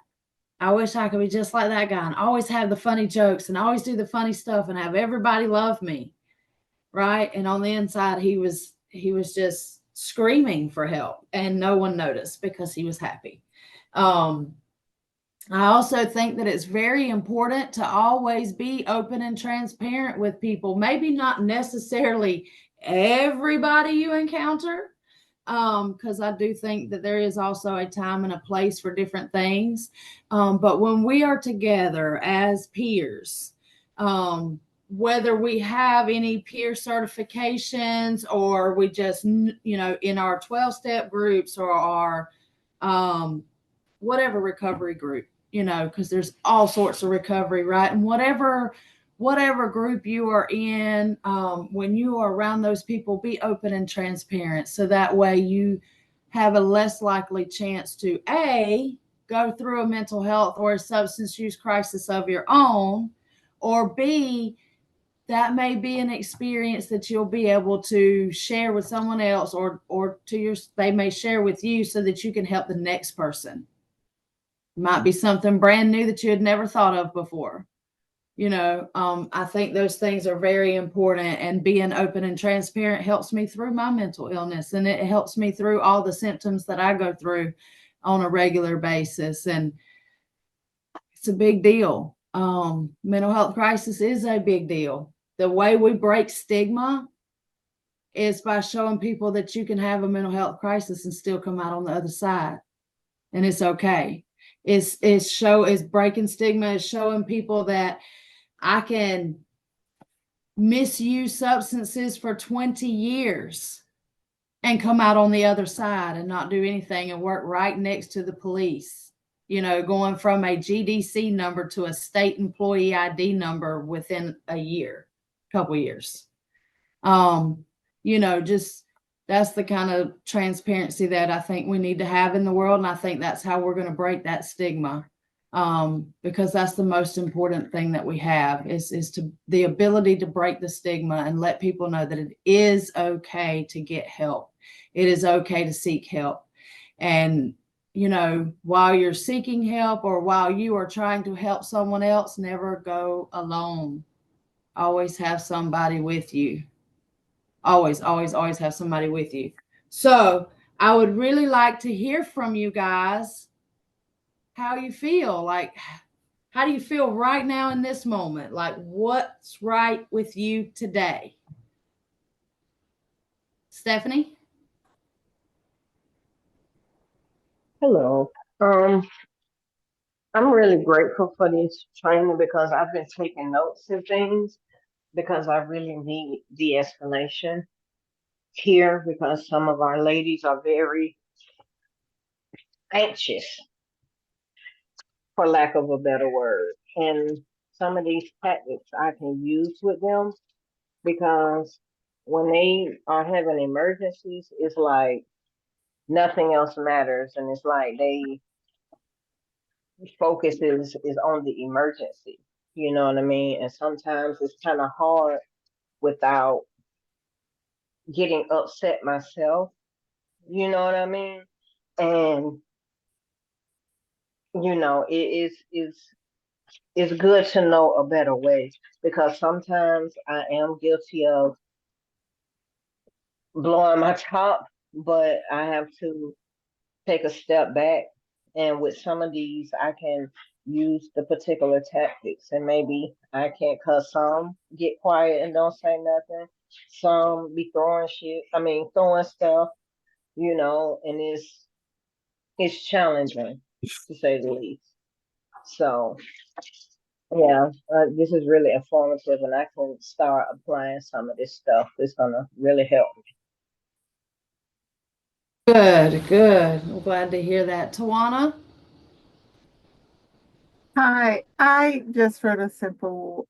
I wish I could be just like that guy and always have the funny jokes and always do the funny stuff and have everybody love me. Right. And on the inside, he was just screaming for help and no one noticed because he was happy. I also think that it's very important to always be open and transparent with people. Maybe not necessarily everybody you encounter, because I do think that there is also a time and a place for different things. But when we are together as peers, whether we have any peer certifications or we just, you know, in our 12-step groups or our whatever recovery group, you know, because there's all sorts of recovery, right? And whatever group you are in, when you are around those people, be open and transparent. So that way you have a less likely chance to A, go through a mental health or a substance use crisis of your own, or B, that may be an experience that you'll be able to share with someone else or they may share with you so that you can help the next person. Might be something brand new that you had never thought of before. You know, I think those things are very important, and being open and transparent helps me through my mental illness, and it helps me through all the symptoms that I go through on a regular basis. And it's a big deal. Mental health crisis is a big deal. The way we break stigma is by showing people that you can have a mental health crisis and still come out on the other side. And it's okay. It's breaking stigma, is showing people that I can misuse substances for 20 years and come out on the other side and not do anything and work right next to the police, you know, going from a GDC number to a state employee ID number within a couple years. You know, just that's the kind of transparency that I think we need to have in the world. And I think that's how we're going to break that stigma. Because that's the most important thing that we have is the ability to break the stigma and let people know that it is okay to get help. It is okay to seek help. And, you know, while you're seeking help or while you are trying to help someone else, never go alone. Always have somebody with you. Always, always, always have somebody with you. So I would really like to hear from you guys how you feel. Like, how do you feel right now in this moment? Like, what's right with you today? Stephanie? Hello. I'm really grateful for this training because I've been taking notes and things because I really need de-escalation here because some of our ladies are very anxious, for lack of a better word. And some of these tactics I can use with them because when they are having emergencies, it's like nothing else matters. And it's like they focus is on the emergency. You know what I mean? And sometimes it's kind of hard without getting upset myself. You know what I mean? And you know, it's good to know a better way because sometimes I am guilty of blowing my top, but I have to take a step back. And with some of these, I can use the particular tactics, and maybe I can, cause some get quiet and don't say nothing. Some be throwing shit. I mean, throwing stuff. You know, and it's challenging to say the least. So yeah, this is really informative, and I can start applying some of this stuff. It's gonna really help me. Good, good. I'm glad to hear that. Tawana? Hi, I just wrote a simple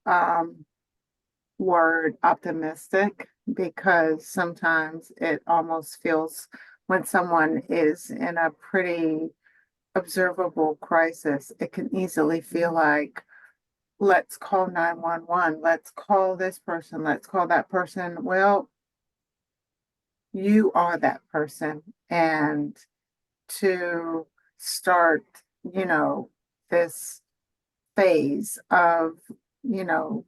word optimistic because sometimes it almost feels when someone is in a pretty observable crisis, it can easily feel like, let's call 911, let's call this person, let's call that person. Well, you are that person. And to start, you know, this phase of, you know,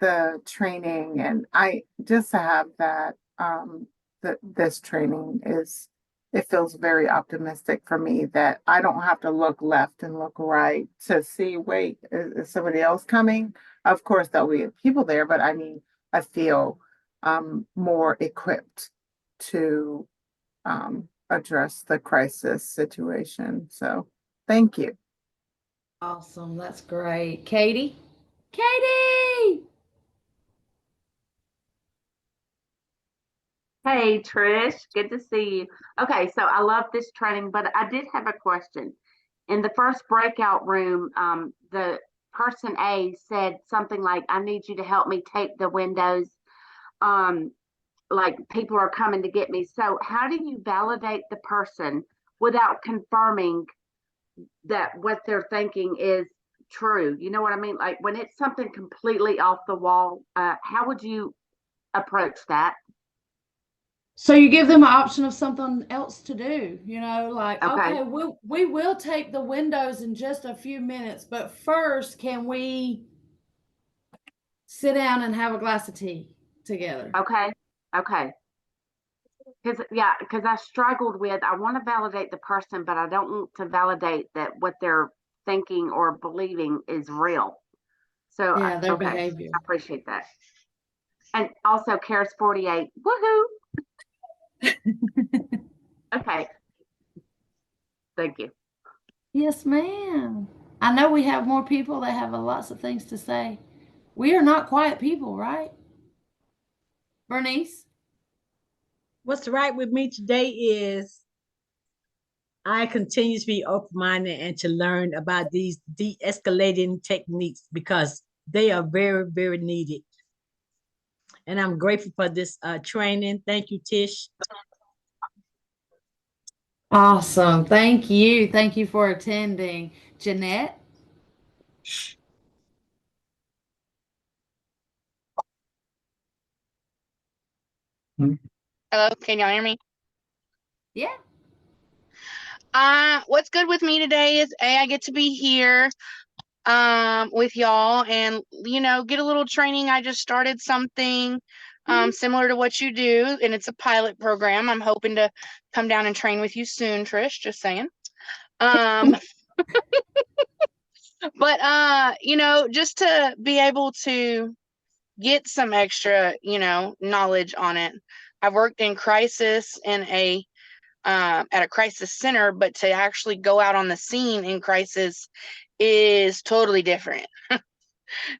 the training, and I just to have that that this training is, it feels very optimistic for me that I don't have to look left and look right to see, wait, is somebody else coming? Of course there'll be people there, but I mean, I feel more equipped to address the crisis situation. So thank you. Awesome. That's great. Katie? Katie! Hey Trish, good to see you. Okay, so I love this training, but I did have a question. In the first breakout room, the person A said something like, I need you to help me tape the windows. Like people are coming to get me. So how do you validate the person without confirming that what they're thinking is true? You know what I mean? Like when it's something completely off the wall, how would you approach that? So you give them an option of something else to do, you know, like, Okay. okay, we will take the windows in just a few minutes, but first, can we sit down and have a glass of tea together? Okay. Okay. Because I struggled with, I want to validate the person, but I don't want to validate that what they're thinking or believing is real. So, Yeah, their okay, behavior. I appreciate that. And also, Karis 48, woohoo! Okay, thank you. Yes, ma'am. I know we have more people that have lots of things to say. We are not quiet people, right? Bernice? What's right with me today is I continue to be open-minded and to learn about these de-escalating techniques because they are very, very needed. And I'm grateful for this training. Thank you, Tish. Awesome. Thank you. Thank you for attending. Jeanette? Hello, can y'all hear me? Yeah. What's good with me today is I get to be here with y'all and get a little training. I just started something similar to what you do, and it's a pilot program. I'm hoping to come down and train with you soon, Trish, just saying. But just to be able to get some extra, knowledge on it. I've worked in crisis in at a crisis center, but to actually go out on the scene in crisis is totally different.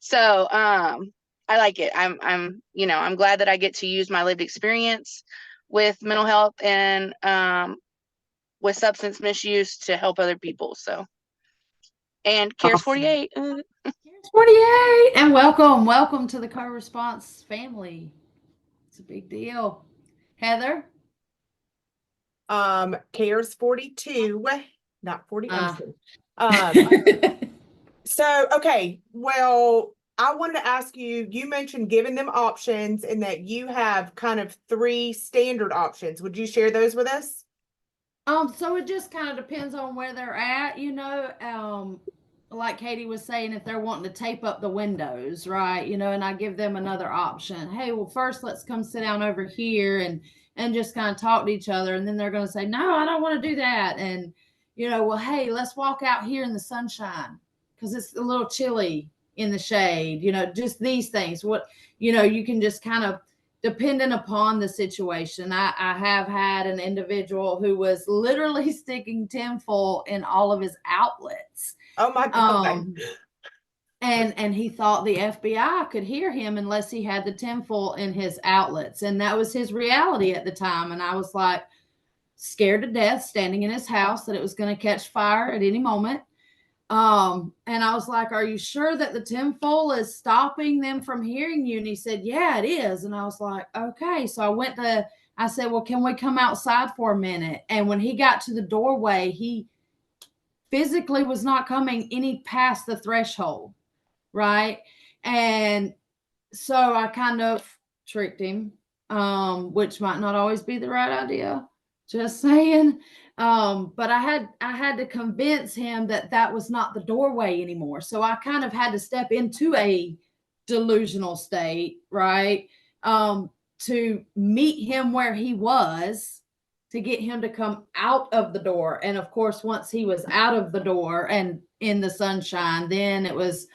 So I like it. I'm glad that I get to use my lived experience with mental health and with substance misuse to help other people. So, and CARES Awesome. 48. CARES 48, and welcome to the co-response family. It's a big deal. Heather? CARES 42, not 40. So, okay, well, I wanted to ask you, you mentioned giving them options and that you have kind of 3 standard options. Would you share those with us? So it just kind of depends on where they're at, like Katie was saying, if they're wanting to tape up the windows, right? And I give them another option. Hey, well, first let's come sit down over here and just kind of talk to each other. And then they're going to say, no, I don't want to do that. And, well, hey, let's walk out here in the sunshine because it's a little chilly in the shade, just these things. You can just kind of, depending upon the situation. I have had an individual who was literally sticking tinfoil in all of his outlets. Oh my God. And he thought the FBI could hear him unless he had the tinfoil in his outlets. And that was his reality at the time. And I was like scared to death standing in his house that it was going to catch fire at any moment. And I was like, are you sure that the tinfoil is stopping them from hearing you? And he said, yeah, it is. And I was like, okay. So I said, well, can we come outside for a minute? And when he got to the doorway, he physically was not coming any past the threshold. Right. And so I kind of tricked him, which might not always be the right idea. Just saying. But I had to convince him that was not the doorway anymore. So I kind of had to step into a delusional state, right? To meet him where he was, to get him to come out of the door. And of course, once he was out of the door and in the sunshine, then it was,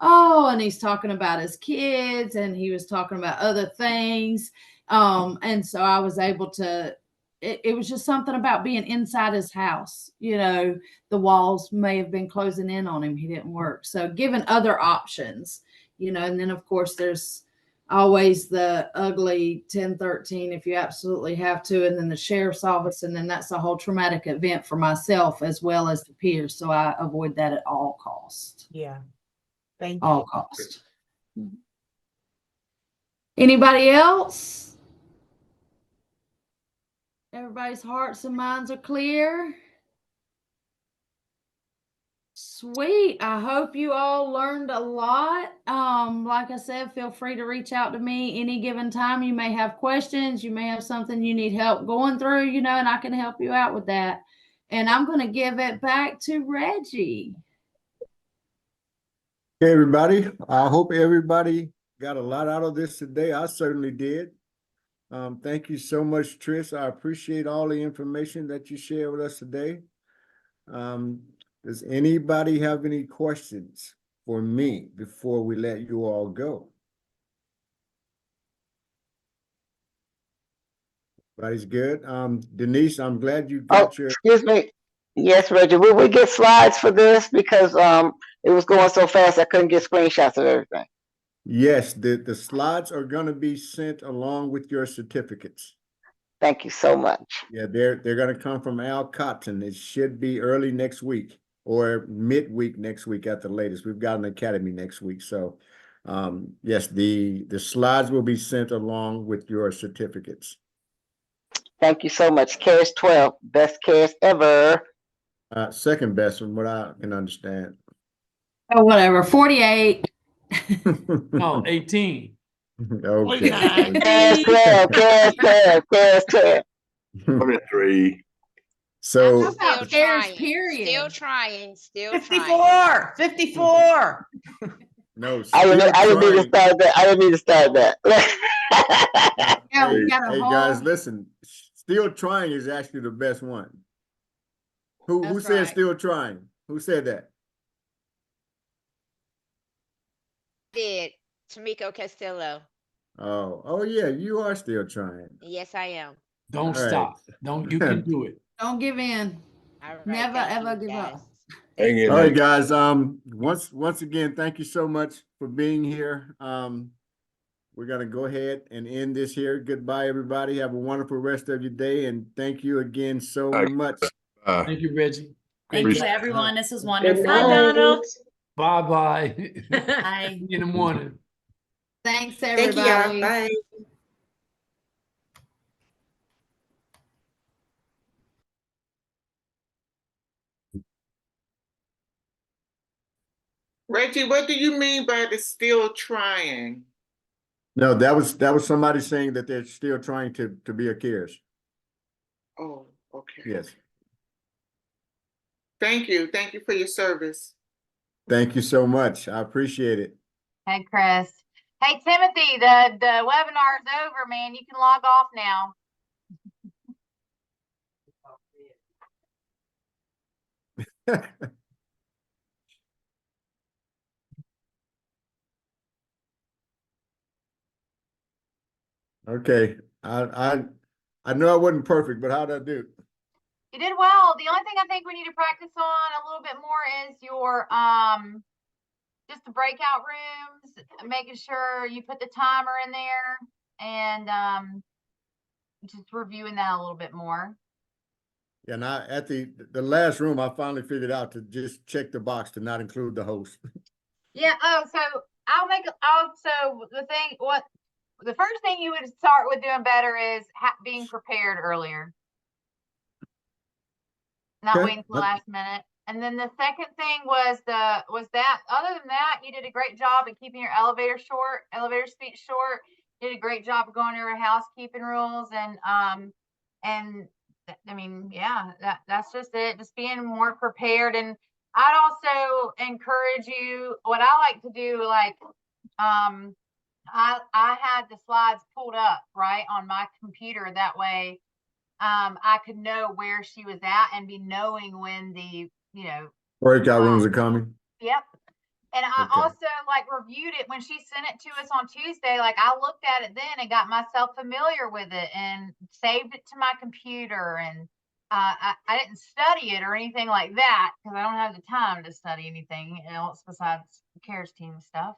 oh, and he's talking about his kids and he was talking about other things. And so I was able to, it was just something about being inside his house. The walls may have been closing in on him. He didn't work. So given other options, and then of course there's always the ugly 1013 if you absolutely have to, and then the sheriff's office, and then that's a whole traumatic event for myself as well as the peers. So I avoid that at all costs. Yeah. Thank you. All cost. Anybody else? Everybody's hearts and minds are clear. Sweet. I hope you all learned a lot. Like I said, feel free to reach out to me any given time. You may have questions. You may have something you need help going through, and I can help you out with that. And I'm going to give it back to Reggie. Okay, everybody. I hope everybody got a lot out of this today. I certainly did. Thank you so much, Trysh. I appreciate all the information that you shared with us today. Does anybody have any questions for me before we let you all go? Everybody's good. Denise, I'm glad you got your. Excuse me. Yes, Reggie. Will we get slides for this? Because it was going so fast I couldn't get screenshots of everything. Yes, the slides are going to be sent along with your certificates. Thank you so much. Yeah, they're going to come from Al Cotton. It should be early next week or midweek next week at the latest. We've got an academy next week. So yes, the slides will be sent along with your certificates. Thank you so much. CARES 12, best CARES ever. Second best from what I can understand. Oh, whatever. 48. Oh, 18. Okay. I'm at 3. So I'm still Cares, trying, period. still trying, still trying. 54, 54. no, I still didn't mean to trying. start that. I didn't mean to start that. Yeah, we Hey, got a hey whole. guys, listen. Still trying is actually the best one. Who That's said right. still trying? Who said that? Did Tamiko Castillo. Oh yeah, you are still trying. Yes, I am. Don't All right. stop. Don't, you can do it. Don't give in. All right, Never thank ever you, give guys. up. Hang in All there. right, guys. Once again, thank you so much for being here. We're gonna go ahead and end this here. Goodbye, everybody. Have a wonderful rest of your day, and thank you again so much. Thank you, Reggie. Thank Great you, job. everyone. This was Good wonderful. night. Bye-bye. Bye. See you in the morning. Thanks, Thank you, everybody. y'all. Bye. Reggie, what do you mean by the still trying? No, that was somebody saying that they're still trying to be a cares. Oh, okay. Yes. Thank you. Thank you for your service. Thank you so much. I appreciate it. Hey, Chris. Hey, Timothy, the webinar is over, man. You can log off now. Okay. I know I wasn't perfect, but how'd I do? You did well. The only thing I think we need to practice on a little bit more is your just the breakout rooms, making sure you put the timer in there and just reviewing that a little bit more. Yeah, and at the last room, I finally figured out to just check the box to not include the host. Yeah. Oh, so so the first thing you would start with doing better is being prepared earlier, not Okay. waiting till the last minute. And then the second thing was that other than that, you did a great job at keeping your elevator speech short. You did a great job of going over housekeeping rules and I mean, yeah, that's just it. Just being more prepared. And I'd also encourage you, what I like to do, like I had the slides pulled up right on my computer. That way I could know where she was at and be knowing when the, Breakout rooms are coming. Yep. And I Okay. also like reviewed it when she sent it to us on Tuesday. Like I looked at it then and got myself familiar with it and saved it to my computer. And I didn't study it or anything like that because I don't have the time to study anything else besides CARES team stuff.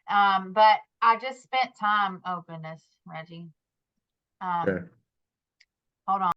But I just spent time. Oh goodness, Reggie. Okay. Hold on.